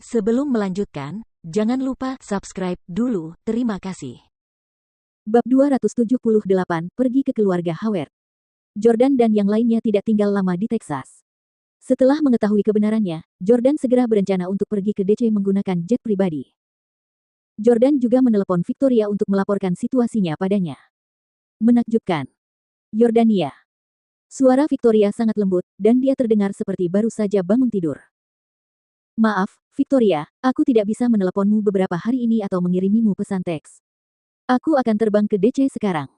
Sebelum melanjutkan, jangan lupa subscribe dulu. Terima kasih. Bab 278, pergi ke keluarga Howard. Jordan dan yang lainnya tidak tinggal lama di Texas. Setelah mengetahui kebenarannya, Jordan segera berencana untuk pergi ke DC menggunakan jet pribadi. Jordan juga menelepon Victoria untuk melaporkan situasinya padanya. Menakjubkan. Yordania. Suara Victoria sangat lembut, dan dia terdengar seperti baru saja bangun tidur. Maaf, Victoria, aku tidak bisa meneleponmu beberapa hari ini atau mengirimimu pesan teks. Aku akan terbang ke DC sekarang.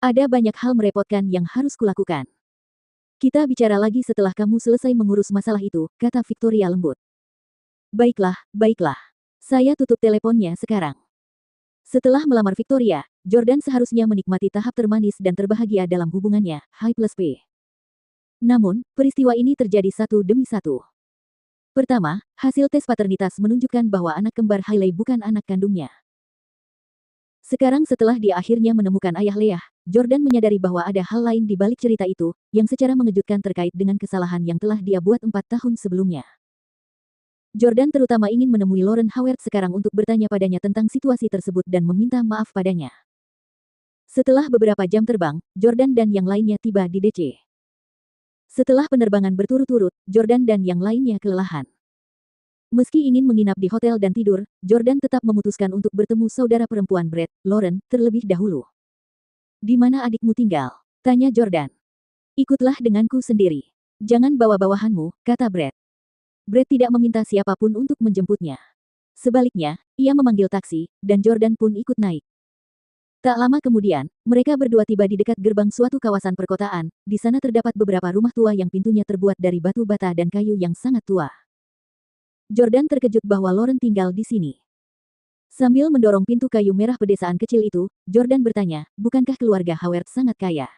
Ada banyak hal merepotkan yang harus kulakukan. Kita bicara lagi setelah kamu selesai mengurus masalah itu, kata Victoria lembut. Baiklah, baiklah. Saya tutup teleponnya sekarang. Setelah melamar Victoria, Jordan seharusnya menikmati tahap termanis dan terbahagia dalam hubungannya, H+P. Namun, peristiwa ini terjadi satu demi satu. Pertama, hasil tes paternitas menunjukkan bahwa anak kembar Hailey bukan anak kandungnya. Sekarang setelah dia akhirnya menemukan ayah Leah, Jordan menyadari bahwa ada hal lain di balik cerita itu, yang secara mengejutkan terkait dengan kesalahan yang telah dia buat 4 tahun sebelumnya. Jordan terutama ingin menemui Lauren Howard sekarang untuk bertanya padanya tentang situasi tersebut dan meminta maaf padanya. Setelah beberapa jam terbang, Jordan dan yang lainnya tiba di DC. Setelah penerbangan berturut-turut, Jordan dan yang lainnya kelelahan. Meski ingin menginap di hotel dan tidur, Jordan tetap memutuskan untuk bertemu saudara perempuan Brett, Lauren, terlebih dahulu. "Di mana adikmu tinggal?" tanya Jordan. "Ikutlah denganku sendiri. Jangan bawa bawahanmu," kata Brett. Brett tidak meminta siapapun untuk menjemputnya. Sebaliknya, ia memanggil taksi, dan Jordan pun ikut naik. Tak lama kemudian, mereka berdua tiba di dekat gerbang suatu kawasan perkotaan. Di sana terdapat beberapa rumah tua yang pintunya terbuat dari batu bata dan kayu yang sangat tua. Jordan terkejut bahwa Lauren tinggal di sini. Sambil mendorong pintu kayu merah pedesaan kecil itu, Jordan bertanya, "Bukankah keluarga Howard sangat kaya?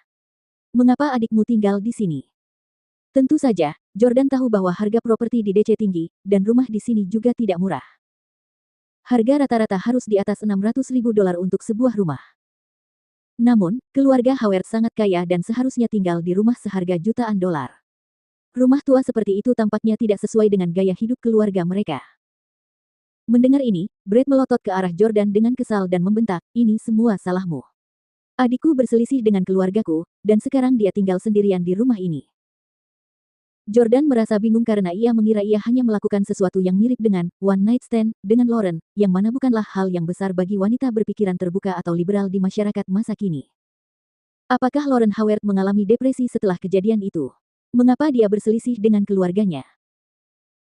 Mengapa adikmu tinggal di sini?" Tentu saja, Jordan tahu bahwa harga properti di DC tinggi, dan rumah di sini juga tidak murah. Harga rata-rata harus di atas $600.000 untuk sebuah rumah. Namun, keluarga Howard sangat kaya dan seharusnya tinggal di rumah seharga jutaan dolar. Rumah tua seperti itu tampaknya tidak sesuai dengan gaya hidup keluarga mereka. Mendengar ini, Brett melotot ke arah Jordan dengan kesal dan membentak, "Ini semua salahmu. Adikku berselisih dengan keluargaku, dan sekarang dia tinggal sendirian di rumah ini." Jordan merasa bingung karena ia mengira ia hanya melakukan sesuatu yang mirip dengan one night stand dengan Lauren, yang mana bukanlah hal yang besar bagi wanita berpikiran terbuka atau liberal di masyarakat masa kini. Apakah Lauren Howard mengalami depresi setelah kejadian itu? Mengapa dia berselisih dengan keluarganya?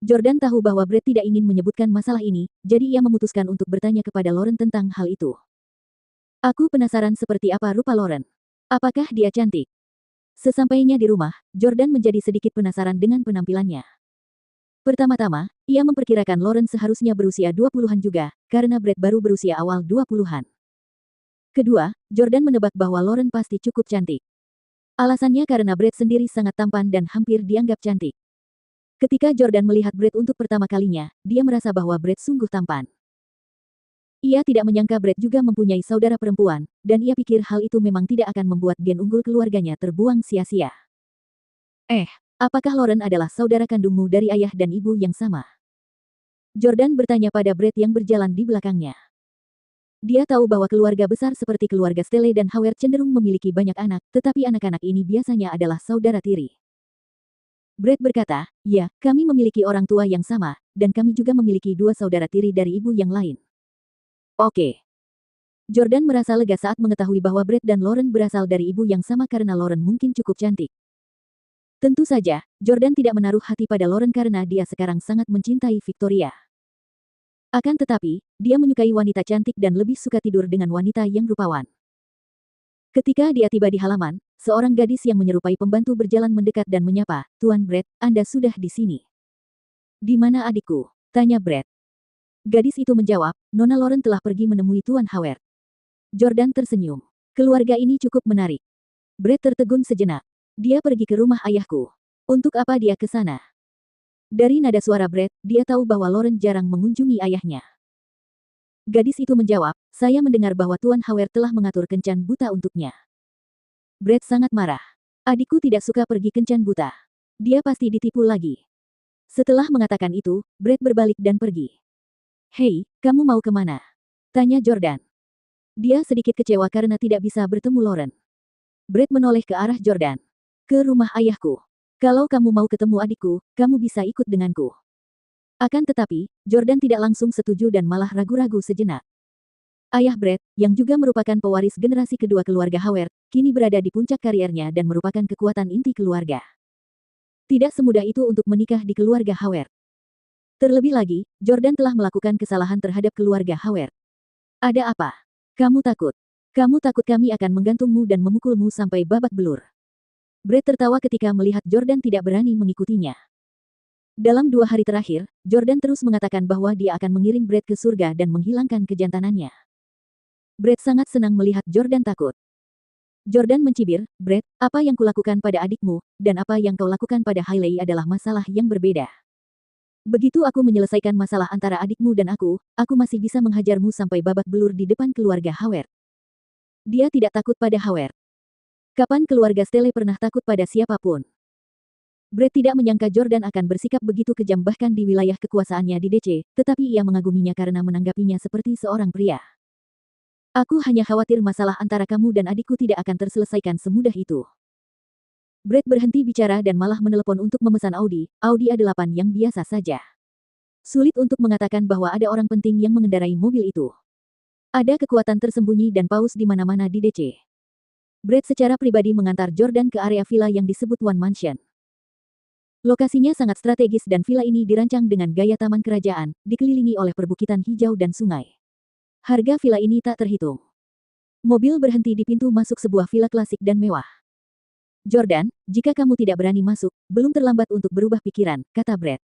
Jordan tahu bahwa Brett tidak ingin menyebutkan masalah ini, jadi ia memutuskan untuk bertanya kepada Lauren tentang hal itu. "Aku penasaran seperti apa rupa Lauren. Apakah dia cantik?" Sesampainya di rumah, Jordan menjadi sedikit penasaran dengan penampilannya. Pertama-tama, ia memperkirakan Lauren seharusnya berusia 20-an juga, karena Brett baru berusia awal 20-an. Kedua, Jordan menebak bahwa Lauren pasti cukup cantik. Alasannya karena Brett sendiri sangat tampan dan hampir dianggap cantik. Ketika Jordan melihat Brett untuk pertama kalinya, dia merasa bahwa Brett sungguh tampan. Ia tidak menyangka Brett juga mempunyai saudara perempuan, dan ia pikir hal itu memang tidak akan membuat gen unggul keluarganya terbuang sia-sia. Apakah Lauren adalah saudara kandungmu dari ayah dan ibu yang sama?" Jordan bertanya pada Brett yang berjalan di belakangnya. Dia tahu bahwa keluarga besar seperti keluarga Stelle dan Howard cenderung memiliki banyak anak, tetapi anak-anak ini biasanya adalah saudara tiri. Brett berkata, "Ya, kami memiliki orang tua yang sama, dan kami juga memiliki 2 saudara tiri dari ibu yang lain." "Oke." Jordan merasa lega saat mengetahui bahwa Brett dan Lauren berasal dari ibu yang sama karena Lauren mungkin cukup cantik. Tentu saja, Jordan tidak menaruh hati pada Lauren karena dia sekarang sangat mencintai Victoria. Akan tetapi, dia menyukai wanita cantik dan lebih suka tidur dengan wanita yang rupawan. Ketika dia tiba di halaman, seorang gadis yang menyerupai pembantu berjalan mendekat dan menyapa, "Tuan Brett, Anda sudah di sini." "Di mana adikku?" tanya Brett. Gadis itu menjawab, "Nona Lauren telah pergi menemui Tuan Howard." Jordan tersenyum. Keluarga ini cukup menarik. Brett tertegun sejenak. "Dia pergi ke rumah ayahku. Untuk apa dia ke sana?" Dari nada suara Brett, dia tahu bahwa Lauren jarang mengunjungi ayahnya. Gadis itu menjawab, "Saya mendengar bahwa Tuan Howard telah mengatur kencan buta untuknya." Brett sangat marah. "Adikku tidak suka pergi kencan buta. Dia pasti ditipu lagi." Setelah mengatakan itu, Brett berbalik dan pergi. Hei, kamu mau kemana? Tanya Jordan. Dia sedikit kecewa karena tidak bisa bertemu Lauren. Brad menoleh ke arah Jordan. Ke rumah ayahku. Kalau kamu mau ketemu adikku, kamu bisa ikut denganku. Akan tetapi, Jordan tidak langsung setuju dan malah ragu-ragu sejenak. Ayah Brad, yang juga merupakan pewaris generasi kedua keluarga Howard, kini berada di puncak kariernya dan merupakan kekuatan inti keluarga. Tidak semudah itu untuk menikah di keluarga Howard. Terlebih lagi, Jordan telah melakukan kesalahan terhadap keluarga Howard. Ada apa? Kamu takut? Kamu takut kami akan menggantungmu dan memukulmu sampai babak belur. Brad tertawa ketika melihat Jordan tidak berani mengikutinya. Dalam 2 hari terakhir, Jordan terus mengatakan bahwa dia akan mengirim Brad ke surga dan menghilangkan kejantanannya. Brad sangat senang melihat Jordan takut. Jordan mencibir, Brad, apa yang kulakukan pada adikmu, dan apa yang kau lakukan pada Hailey adalah masalah yang berbeda. Begitu aku menyelesaikan masalah antara adikmu dan aku masih bisa menghajarmu sampai babak belur di depan keluarga Howard. Dia tidak takut pada Howard. Kapan keluarga Stelle pernah takut pada siapapun? Brad tidak menyangka Jordan akan bersikap begitu kejam bahkan di wilayah kekuasaannya di DC, tetapi ia mengaguminya karena menanggapinya seperti seorang pria. Aku hanya khawatir masalah antara kamu dan adikku tidak akan terselesaikan semudah itu. Brad berhenti bicara dan malah menelepon untuk memesan Audi A8 yang biasa saja. Sulit untuk mengatakan bahwa ada orang penting yang mengendarai mobil itu. Ada kekuatan tersembunyi dan paus di mana-mana di DC. Brad secara pribadi mengantar Jordan ke area villa yang disebut One Mansion. Lokasinya sangat strategis dan villa ini dirancang dengan gaya taman kerajaan, dikelilingi oleh perbukitan hijau dan sungai. Harga villa ini tak terhitung. Mobil berhenti di pintu masuk sebuah villa klasik dan mewah. Jordan, jika kamu tidak berani masuk, belum terlambat untuk berubah pikiran, kata Brad.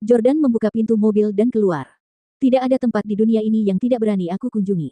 Jordan membuka pintu mobil dan keluar. Tidak ada tempat di dunia ini yang tidak berani aku kunjungi.